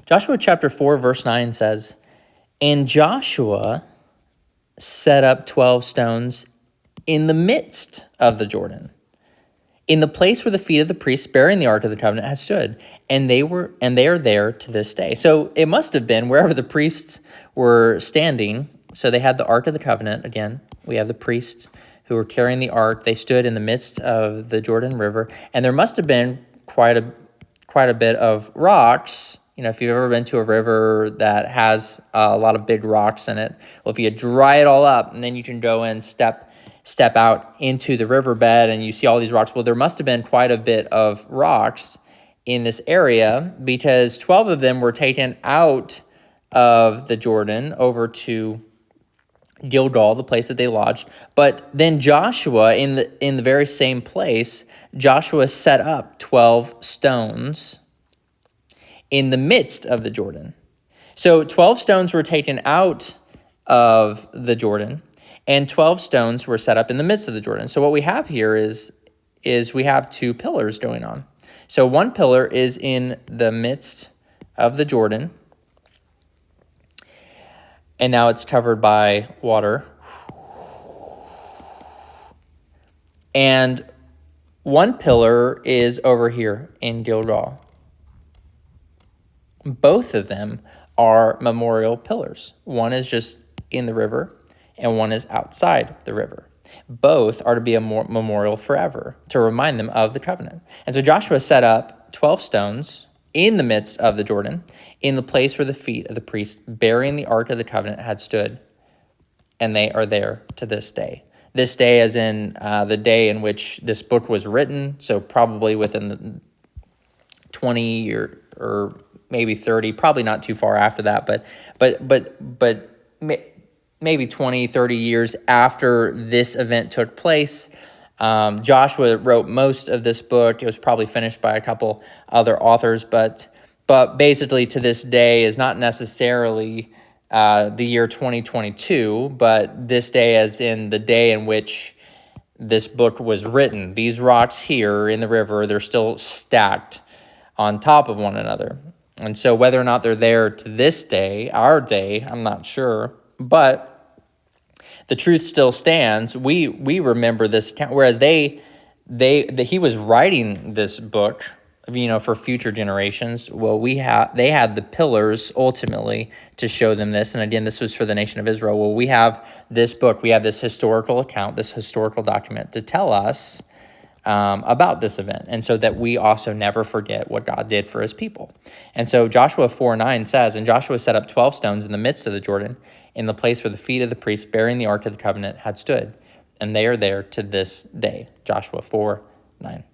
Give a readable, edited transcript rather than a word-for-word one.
Joshua chapter 4, verse 9 says, "And Joshua set up 12 stones in the midst of the Jordan, in the place where the feet of the priests bearing the Ark of the Covenant had stood, and they are there to this day." So it must have been wherever the priests were standing. So they had the Ark of the Covenant. Again, we have the priests who were carrying the ark. They stood in the midst of the Jordan River, and there must have been quite a bit of rocks. If you've ever been to a river that has a lot of big rocks in it, well, if you dry it all up, and then you can go and step out into the riverbed, and you see all these rocks. Well, there must have been quite a bit of rocks in this area, because 12 of them were taken out of the Jordan over to Gilgal, the place that they lodged. But then Joshua, in the very same place, Joshua set up 12 stones in the midst of the Jordan. So 12 stones were taken out of the Jordan, and 12 stones were set up in the midst of the Jordan. So what we have here is we have two pillars going on. So one pillar is in the midst of the Jordan, and now it's covered by water. And one pillar is over here in Gilgal. Both of them are memorial pillars. One is just in the river, and one is outside the river. Both are to be a memorial forever, to remind them of the covenant. And so Joshua set up 12 stones in the midst of the Jordan, in the place where the feet of the priests bearing the Ark of the Covenant had stood, and they are there to this day. This day as in the day in which this book was written, so probably within the 20 or maybe 30, probably not too far after that, but maybe 20, 30 years after this event took place. Joshua wrote most of this book. It was probably finished by a couple other authors, but basically to this day is not necessarily the year 2022, but this day as in the day in which this book was written. These rocks here in the river, they're still stacked on top of one another. And so whether or not they're there to this day, our day, I'm not sure, but the truth still stands. We remember this account, whereas he was writing this book, for future generations. Well, they had the pillars ultimately to show them this. And again, this was for the nation of Israel. Well, we have this book, we have this historical account, this historical document to tell us about this event, and so that we also never forget what God did for his people. And so Joshua 4:9 says, "And Joshua set up 12 stones in the midst of the Jordan, in the place where the feet of the priests bearing the Ark of the Covenant had stood, and they are there to this day." Joshua 4:9.